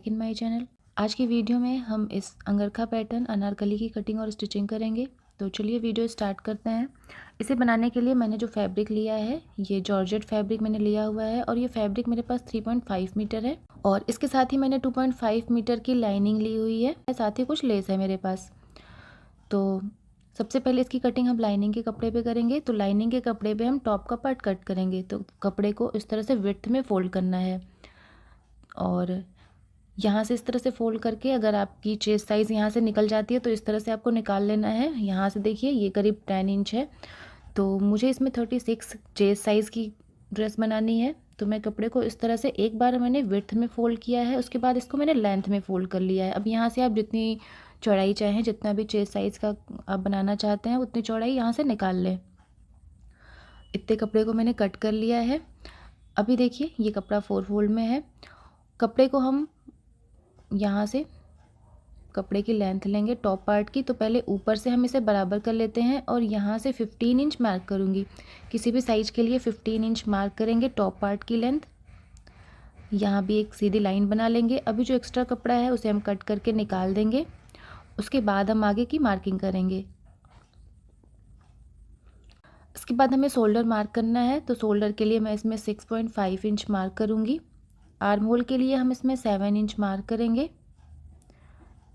Back in my channel. आज की video में हम इस अंगरखा पैटर्न अनारकली की कटिंग और स्टिचिंग करेंगे। तो चलिए वीडियो स्टार्ट करते हैं। इसे बनाने के लिए मैंने जो फैब्रिक लिया है ये जॉर्जेट फैब्रिक मैंने लिया हुआ है और ये फैब्रिक मेरे पास 3.5 मीटर है और इसके साथ ही मैंने 2.5 मीटर की लाइनिंग ली हुई है, साथ ही कुछ लेस है मेरे पास। तो सबसे पहले इसकी कटिंग हम लाइनिंग के कपड़े पे करेंगे। तो लाइनिंग के कपड़े पे हम टॉप का पार्ट कट करेंगे। तो कपड़े को इस तरह से विड्थ में फोल्ड करना है और यहाँ से इस तरह से फोल्ड करके अगर आपकी चेस्ट साइज़ यहाँ से निकल जाती है तो इस तरह से आपको निकाल लेना है। यहाँ से देखिए ये करीब 10 इंच है, तो मुझे इसमें 36 चेस्ट साइज़ की ड्रेस बनानी है। तो मैं कपड़े को इस तरह से एक बार मैंने विड्थ में फ़ोल्ड किया है, उसके बाद इसको मैंने लेंथ में फ़ोल्ड कर लिया है। अब यहाँ से आप जितनी चौड़ाई चाहें, जितना भी चेस्ट साइज़ का आप बनाना चाहते हैं उतनी चौड़ाई यहाँ से निकाल लें। इतने कपड़े को मैंने कट कर लिया है। अभी देखिए ये कपड़ा 4 फोल्ड में है। कपड़े को हम यहाँ से कपड़े की लेंथ लेंगे टॉप पार्ट की। तो पहले ऊपर से हम इसे बराबर कर लेते हैं और यहाँ से 15 इंच मार्क करूँगी। किसी भी साइज के लिए 15 इंच मार्क करेंगे टॉप पार्ट की लेंथ। यहाँ भी एक सीधी लाइन बना लेंगे। अभी जो एक्स्ट्रा कपड़ा है उसे हम कट करके निकाल देंगे, उसके बाद हम आगे की मार्किंग करेंगे। इसके बाद हमें शोल्डर मार्क करना है। तो शोल्डर के लिए मैं इसमें 6.5 इंच मार्क करूँगी। आर्म होल के लिए हम इसमें 7 इंच मार्क करेंगे।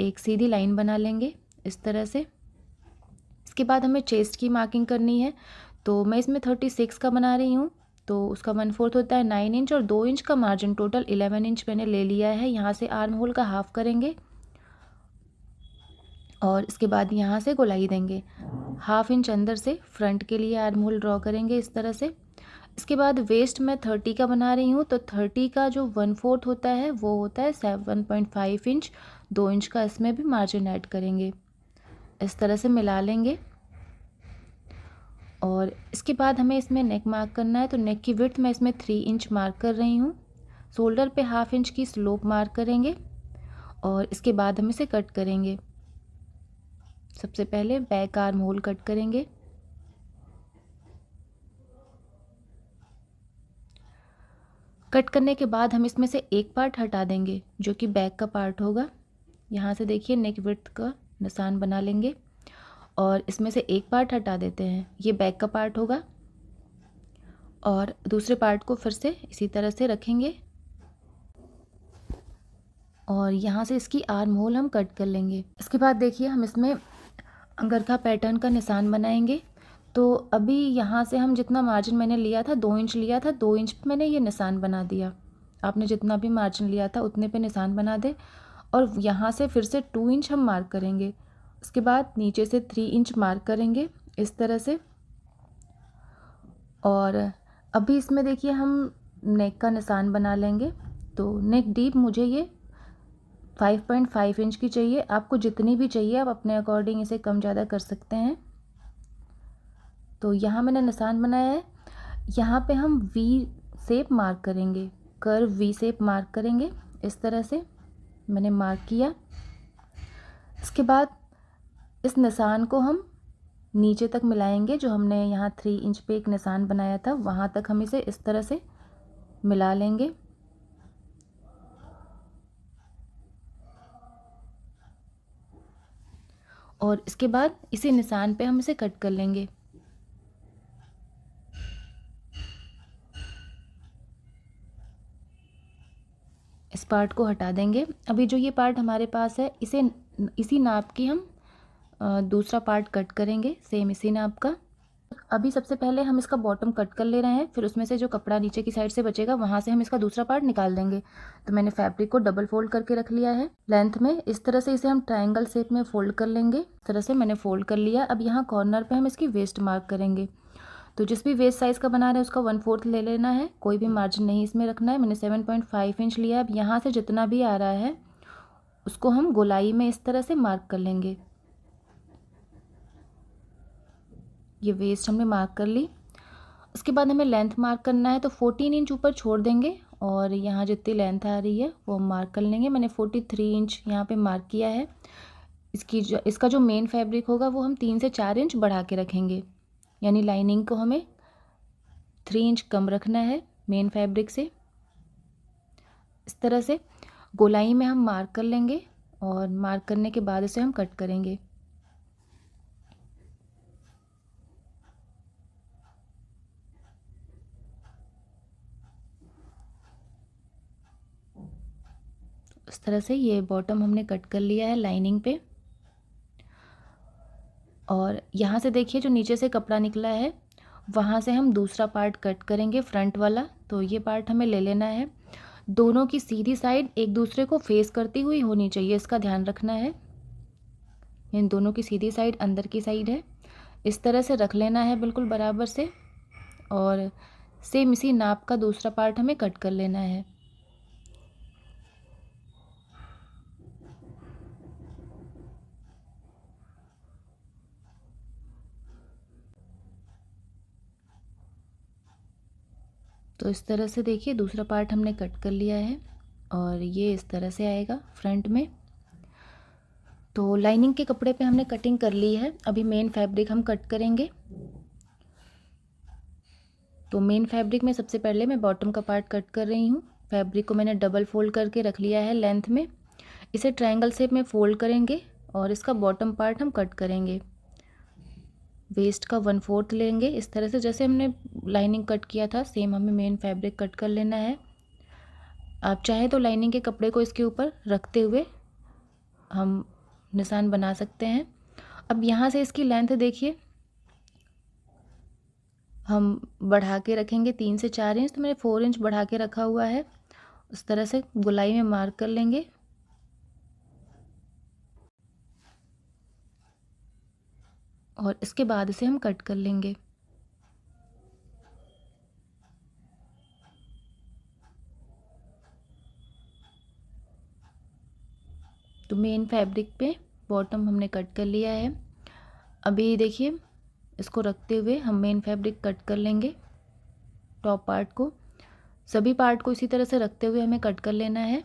एक सीधी लाइन बना लेंगे इस तरह से। इसके बाद हमें चेस्ट की मार्किंग करनी है। तो मैं इसमें 36 का बना रही हूँ, तो उसका 1/4 होता है 9 इंच और 2 इंच का मार्जिन टोटल 11 इंच मैंने ले लिया है। यहाँ से आर्म होल का हाफ करेंगे और इसके बाद यहाँ से गोलाई देंगे। हाफ इंच अंदर से फ्रंट के लिए आर्म होल ड्रॉ करेंगे इस तरह से। इसके बाद वेस्ट मैं 30 का बना रही हूँ, तो 30 का जो 1/4 होता है वो होता है 7.5 इंच। 2 इंच का इसमें भी मार्जिन ऐड करेंगे, इस तरह से मिला लेंगे। और इसके बाद हमें इसमें नेक मार्क करना है। तो नेक की विड्थ मैं इसमें 3 इंच मार्क कर रही हूँ। शोल्डर पे हाफ इंच की स्लोप मार्क करेंगे और इसके बाद हम इसे कट करेंगे। सबसे पहले बैक आर्म होल कट करेंगे। कट करने के बाद हम इसमें से एक पार्ट हटा देंगे जो कि बैक का पार्ट होगा। यहाँ से देखिए नेक विड्थ का निशान बना लेंगे और इसमें से एक पार्ट हटा देते हैं, ये बैक का पार्ट होगा। और दूसरे पार्ट को फिर से इसी तरह से रखेंगे और यहाँ से इसकी आर्म होल हम कट कर लेंगे। इसके बाद देखिए हम इसमें अंगरखा पैटर्न का निशान बनाएंगे। तो अभी यहाँ से हम जितना मार्जिन मैंने लिया था 2 इंच लिया था, 2 इंच पे मैंने ये निशान बना दिया। आपने जितना भी मार्जिन लिया था उतने पे निशान बना दे और यहाँ से फिर से 2 इंच हम मार्क करेंगे। उसके बाद नीचे से 3 इंच मार्क करेंगे इस तरह से। और अभी इसमें देखिए हम नेक का निशान बना लेंगे। तो नेक डीप मुझे ये 5.5 इंच की चाहिए। आपको जितनी भी चाहिए आप अपने अकॉर्डिंग इसे कम ज़्यादा कर सकते हैं। तो यहाँ मैंने निशान बनाया है। यहाँ पे हम वी शेप मार्क करेंगे, कर्व वी शेप मार्क करेंगे इस तरह से। मैंने मार्क किया। इसके बाद इस निशान को हम नीचे तक मिलाएंगे। जो हमने यहाँ 3 इंच पे एक निशान बनाया था वहाँ तक हम इसे इस तरह से मिला लेंगे। और इसके बाद इसी निशान पे हम इसे कट कर लेंगे। इस पार्ट को हटा देंगे। अभी जो ये पार्ट हमारे पास है इसे इसी नाप की हम दूसरा पार्ट कट करेंगे, सेम इसी नाप का। अभी सबसे पहले हम इसका बॉटम कट कर ले रहे हैं, फिर उसमें से जो कपड़ा नीचे की साइड से बचेगा वहाँ से हम इसका दूसरा पार्ट निकाल देंगे। तो मैंने फैब्रिक को डबल फोल्ड करके रख लिया है लेंथ में। इस तरह से इसे हम ट्रायंगल शेप में फोल्ड कर लेंगे। इस तरह से मैंने फोल्ड कर लिया। अब यहाँ कॉर्नर पे हम इसकी वेस्ट मार्क करेंगे। तो जिस भी वेस्ट साइज़ का बना रहे हैं उसका 1/4 ले लेना है, कोई भी मार्जिन नहीं इसमें रखना है। मैंने 7.5 इंच लिया। अब यहाँ से जितना भी आ रहा है उसको हम गोलाई में इस तरह से मार्क कर लेंगे। ये वेस्ट हमने मार्क कर ली। उसके बाद हमें लेंथ मार्क करना है। तो 14 इंच ऊपर छोड़ देंगे और यहाँ जितनी लेंथ आ रही है वो हम मार्क कर लेंगे। मैंने 43 इंच यहाँ पे मार्क किया है। इसका जो मेन फैब्रिक होगा वो हम 3 से 4 इंच बढ़ा के रखेंगे, यानी लाइनिंग को हमें 3 इंच कम रखना है मेन फैब्रिक से इस तरह से। गोलाई में हम मार्क कर लेंगे और मार्क करने के बाद इसे हम कट करेंगे। इस तरह से ये बॉटम हमने कट कर लिया है लाइनिंग पे। और यहाँ से देखिए जो नीचे से कपड़ा निकला है वहाँ से हम दूसरा पार्ट कट करेंगे, फ्रंट वाला। तो ये पार्ट हमें ले लेना है। दोनों की सीधी साइड एक दूसरे को फेस करती हुई होनी चाहिए, इसका ध्यान रखना है। इन दोनों की सीधी साइड अंदर की साइड है, इस तरह से रख लेना है बिल्कुल बराबर से। और सेम इसी नाप का दूसरा पार्ट हमें कट कर लेना है। तो इस तरह से देखिए दूसरा पार्ट हमने कट कर लिया है और ये इस तरह से आएगा फ्रंट में। तो लाइनिंग के कपड़े पे हमने कटिंग कर ली है, अभी मेन फैब्रिक हम कट करेंगे। तो मेन फैब्रिक में सबसे पहले मैं बॉटम का पार्ट कट कर रही हूँ। फैब्रिक को मैंने डबल फोल्ड करके रख लिया है लेंथ में। इसे ट्रायंगल शेप में फोल्ड करेंगे और इसका बॉटम पार्ट हम कट करेंगे। वेस्ट का 1/4 लेंगे, इस तरह से जैसे हमने लाइनिंग कट किया था सेम हमें मेन फैब्रिक कट कर लेना है। आप चाहे तो लाइनिंग के कपड़े को इसके ऊपर रखते हुए हम निशान बना सकते हैं। अब यहाँ से इसकी लेंथ देखिए हम बढ़ा के रखेंगे 3 से 4 इंच। तो मैंने 4 इंच बढ़ा के रखा हुआ है। उस तरह से गोलाई में मार्क कर लेंगे और इसके बाद इसे हम कट कर लेंगे। तो मेन फैब्रिक पे बॉटम हमने कट कर लिया है। अभी देखिए इसको रखते हुए हम मेन फैब्रिक कट कर लेंगे। टॉप पार्ट को, सभी पार्ट को इसी तरह से रखते हुए हमें कट कर लेना है।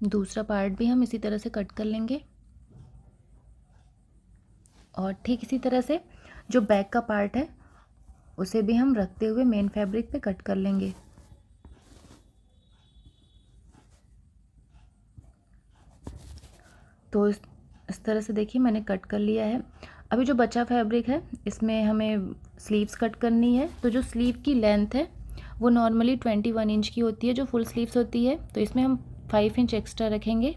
दूसरा पार्ट भी हम इसी तरह से कट कर लेंगे और ठीक इसी तरह से जो बैक का पार्ट है उसे भी हम रखते हुए मेन फैब्रिक पे कट कर लेंगे। तो इस तरह से देखिए मैंने कट कर लिया है। अभी जो बचा फैब्रिक है इसमें हमें स्लीव्स कट करनी है। तो जो स्लीव की लेंथ है वो नॉर्मली 21 इंच की होती है जो फुल स्लीव्स होती है। तो इसमें हम 5 इंच एक्स्ट्रा रखेंगे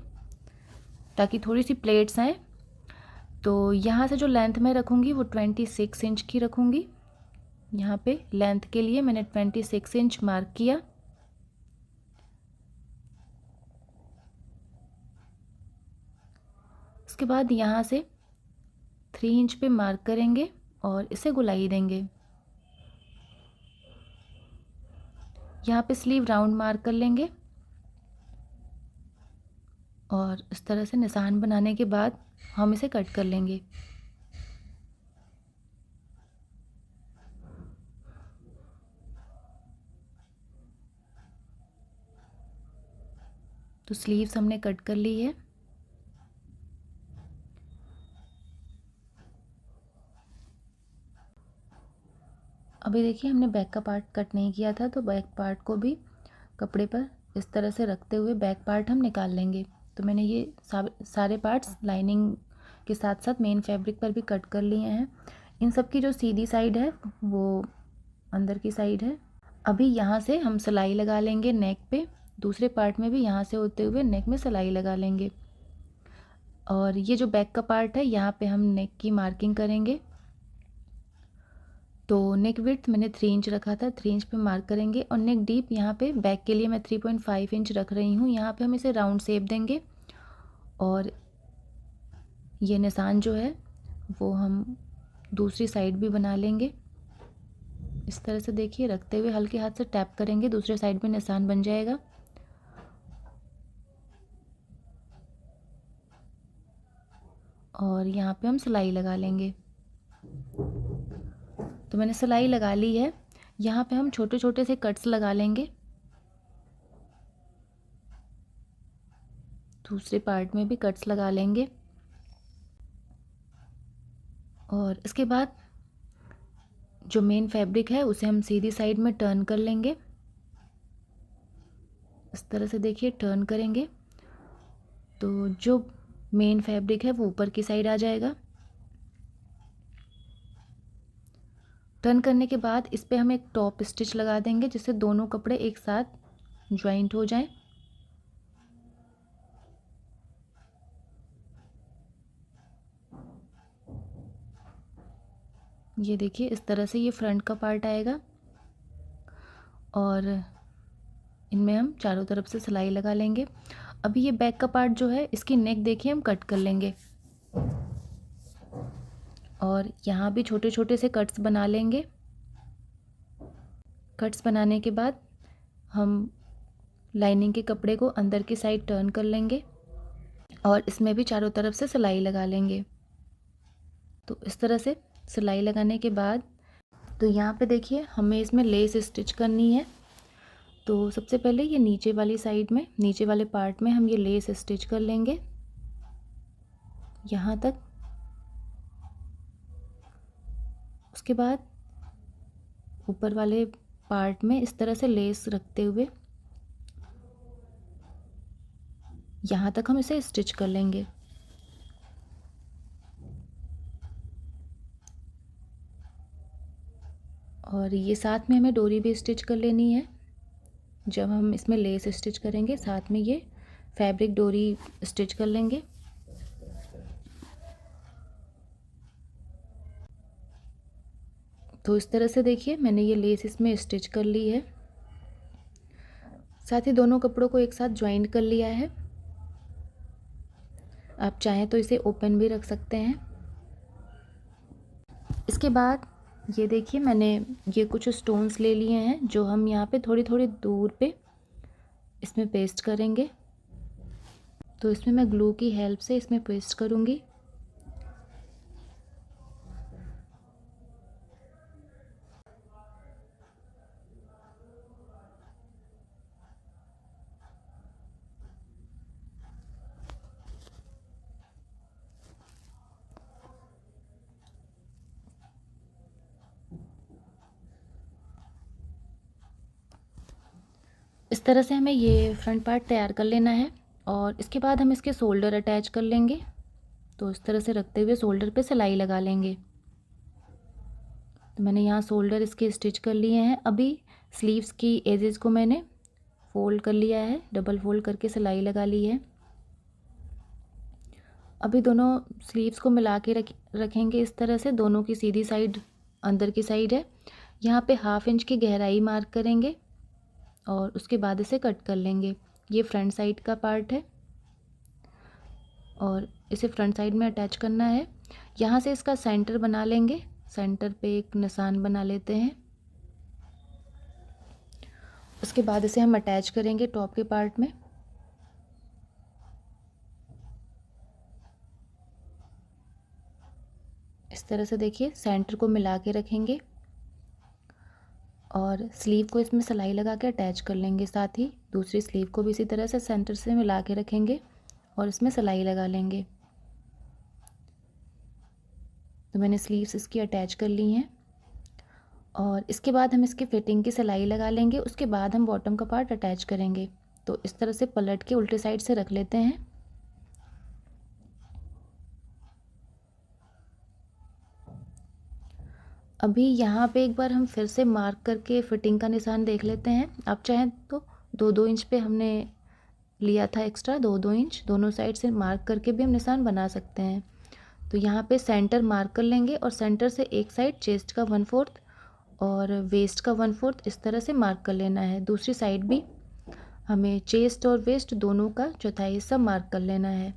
ताकि थोड़ी सी प्लेट्स आएँ। तो यहाँ से जो लेंथ मैं रखूँगी वो 26 इंच की रखूँगी। यहाँ पे लेंथ के लिए मैंने 26 इंच मार्क किया। उसके बाद यहाँ से 3 इंच पे मार्क करेंगे और इसे गोलाई देंगे। यहाँ पे स्लीव राउंड मार्क कर लेंगे और इस तरह से निशान बनाने के बाद हम इसे कट कर लेंगे। तो स्लीव्स हमने कट कर ली है। अभी देखिए हमने बैक का पार्ट कट नहीं किया था तो बैक पार्ट को भी कपड़े पर इस तरह से रखते हुए बैक पार्ट हम निकाल लेंगे। तो मैंने ये सारे पार्ट्स लाइनिंग के साथ साथ मेन फैब्रिक पर भी कट कर लिए हैं। इन सब की जो सीधी साइड है वो अंदर की साइड है। अभी यहाँ से हम सिलाई लगा लेंगे नेक पे, दूसरे पार्ट में भी यहाँ से होते हुए नेक में सिलाई लगा लेंगे। और ये जो बैक का पार्ट है यहाँ पे हम नेक की मार्किंग करेंगे। तो नेक विड्थ मैंने 3 इंच रखा था, 3 इंच पे मार्क करेंगे। और नेक डीप यहाँ पे बैक के लिए मैं 3.5 इंच रख रही हूँ। यहाँ पे हम इसे राउंड शेप देंगे और ये निशान जो है वो हम दूसरी साइड भी बना लेंगे। इस तरह से देखिए रखते हुए हल्के हाथ से टैप करेंगे, दूसरे साइड में निशान बन जाएगा। और यहाँ पे हम सिलाई लगा लेंगे। तो मैंने सिलाई लगा ली है। यहाँ पे हम छोटे छोटे से कट्स लगा लेंगे। दूसरे पार्ट में भी कट्स लगा लेंगे। और इसके बाद जो मेन फैब्रिक है उसे हम सीधी साइड में टर्न कर लेंगे। इस तरह से देखिए टर्न करेंगे तो जो मेन फैब्रिक है वो ऊपर की साइड आ जाएगा। टर्न करने के बाद इस पे हम एक टॉप स्टिच लगा देंगे जिससे दोनों कपड़े एक साथ ज्वाइंट हो जाएं। ये देखिए इस तरह से ये फ्रंट का पार्ट आएगा और इनमें हम चारों तरफ से सिलाई लगा लेंगे। अभी ये बैक का पार्ट जो है इसकी नेक देखिए हम कट कर लेंगे और यहाँ भी छोटे छोटे से कट्स बना लेंगे। कट्स बनाने के बाद हम लाइनिंग के कपड़े को अंदर की साइड टर्न कर लेंगे और इसमें भी चारों तरफ से सिलाई लगा लेंगे। तो इस तरह से सिलाई लगाने के बाद तो यहाँ पे देखिए हमें इसमें लेस स्टिच करनी है। तो सबसे पहले ये नीचे वाली साइड में, नीचे वाले पार्ट में हम ये लेस स्टिच कर लेंगे यहाँ तक। उसके बाद ऊपर वाले पार्ट में इस तरह से लेस रखते हुए यहाँ तक हम इसे स्टिच कर लेंगे। और ये साथ में हमें डोरी भी स्टिच कर लेनी है। जब हम इसमें लेस स्टिच करेंगे साथ में ये फैब्रिक डोरी स्टिच कर लेंगे। तो इस तरह से देखिए मैंने ये लेस इसमें स्टिच कर ली है। साथ ही दोनों कपड़ों को एक साथ ज्वाइन कर लिया है। आप चाहें तो इसे ओपन भी रख सकते हैं। इसके बाद ये देखिए मैंने ये कुछ स्टोन्स ले लिए हैं जो हम यहाँ पे थोड़ी थोड़ी दूर पे इसमें पेस्ट करेंगे। तो इसमें मैं ग्लू की हेल्प से इसमें पेस्ट करूँगी। इस तरह से हमें ये फ्रंट पार्ट तैयार कर लेना है और इसके बाद हम इसके शोल्डर अटैच कर लेंगे। तो इस तरह से रखते हुए शोल्डर पे सिलाई लगा लेंगे। तो मैंने यहाँ शोल्डर इसके स्टिच कर लिए हैं। अभी स्लीव्स की एजेस को मैंने फोल्ड कर लिया है, डबल फोल्ड करके सिलाई लगा ली है। अभी दोनों स्लीव्स को मिला के रखेंगे इस तरह से। दोनों की सीधी साइड अंदर की साइड है। यहाँ पे 1/2 इंच की गहराई मार्क करेंगे और उसके बाद इसे कट कर लेंगे। ये फ्रंट साइड का पार्ट है और इसे फ्रंट साइड में अटैच करना है। यहाँ से इसका सेंटर बना लेंगे। सेंटर पे एक निशान बना लेते हैं। उसके बाद इसे हम अटैच करेंगे टॉप के पार्ट में। इस तरह से देखिए सेंटर को मिला के रखेंगे और स्लीव को इसमें सिलाई लगा के अटैच कर लेंगे। साथ ही दूसरी स्लीव को भी इसी तरह से सेंटर से मिला के रखेंगे और इसमें सिलाई लगा लेंगे। तो मैंने स्लीव्स इसकी अटैच कर ली हैं और इसके बाद हम इसकी फिटिंग की सिलाई लगा लेंगे। उसके बाद हम बॉटम का पार्ट अटैच करेंगे। तो इस तरह से पलट के उल्टे साइड से रख लेते हैं। अभी यहाँ पे एक बार हम फिर से मार्क करके फिटिंग का निशान देख लेते हैं। आप चाहें तो 2-2 इंच पे हमने लिया था एक्स्ट्रा, 2-2 इंच दोनों साइड से मार्क करके भी हम निशान बना सकते हैं। तो यहाँ पे सेंटर मार्क कर लेंगे और सेंटर से एक साइड चेस्ट का 1/4 और वेस्ट का 1/4 इस तरह से मार्क कर लेना है। दूसरी साइड भी हमें चेस्ट और वेस्ट दोनों का चौथाई हिस्सा मार्क कर लेना है।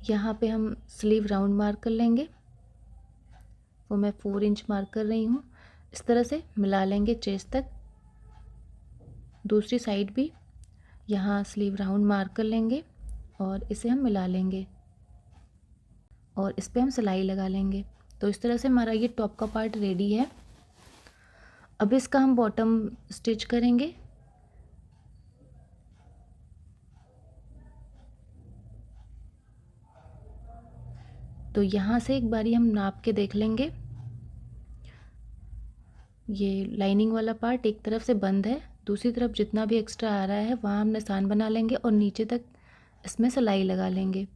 यहाँ पे हम स्लीव राउंड मार्क कर लेंगे। वो मैं 4 इंच मार्क कर रही हूँ। इस तरह से मिला लेंगे चेस्ट तक। दूसरी साइड भी यहाँ स्लीव राउंड मार्क कर लेंगे और इसे हम मिला लेंगे और इस पर हम सिलाई लगा लेंगे। तो इस तरह से हमारा ये टॉप का पार्ट रेडी है। अब इसका हम बॉटम स्टिच करेंगे। तो यहाँ से एक बारी हम नाप के देख लेंगे। ये लाइनिंग वाला पार्ट एक तरफ से बंद है, दूसरी तरफ जितना भी एक्स्ट्रा आ रहा है वहाँ हम निशान बना लेंगे और नीचे तक इसमें सिलाई लगा लेंगे।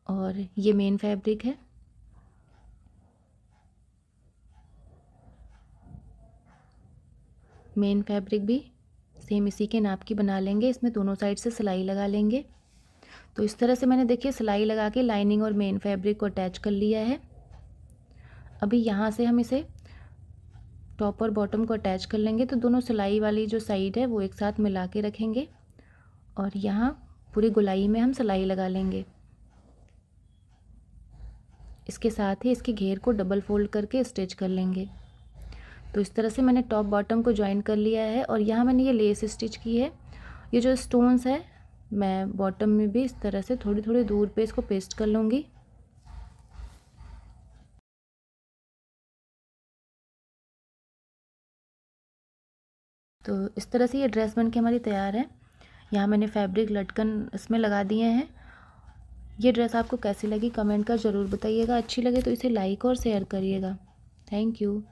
और ये मेन फैब्रिक है। मेन फैब्रिक भी सेम इसी के नाप की बना लेंगे, इसमें दोनों साइड से सिलाई लगा लेंगे। तो इस तरह से मैंने देखिए सिलाई लगा के लाइनिंग और मेन फैब्रिक को अटैच कर लिया है। अभी यहाँ से हम इसे टॉप और बॉटम को अटैच कर लेंगे। तो दोनों सिलाई वाली जो साइड है वो एक साथ मिला के रखेंगे और यहाँ पूरी गोलाई में हम सिलाई लगा लेंगे। इसके साथ ही इसके घेर को डबल फोल्ड करके स्टिच कर लेंगे। तो इस तरह से मैंने टॉप बॉटम को ज्वाइन कर लिया है और यहाँ मैंने ये लेस स्टिच की है। ये जो स्टोन्स है मैं बॉटम में भी इस तरह से थोड़ी थोड़ी दूर पे इसको पेस्ट कर लूँगी। तो इस तरह से ये ड्रेस बन के हमारी तैयार है। यहाँ मैंने फैब्रिक लटकन इसमें लगा दिए हैं। ये ड्रेस आपको कैसी लगी कमेंट कर ज़रूर बताइएगा। अच्छी लगे तो इसे लाइक और शेयर करिएगा। Thank you.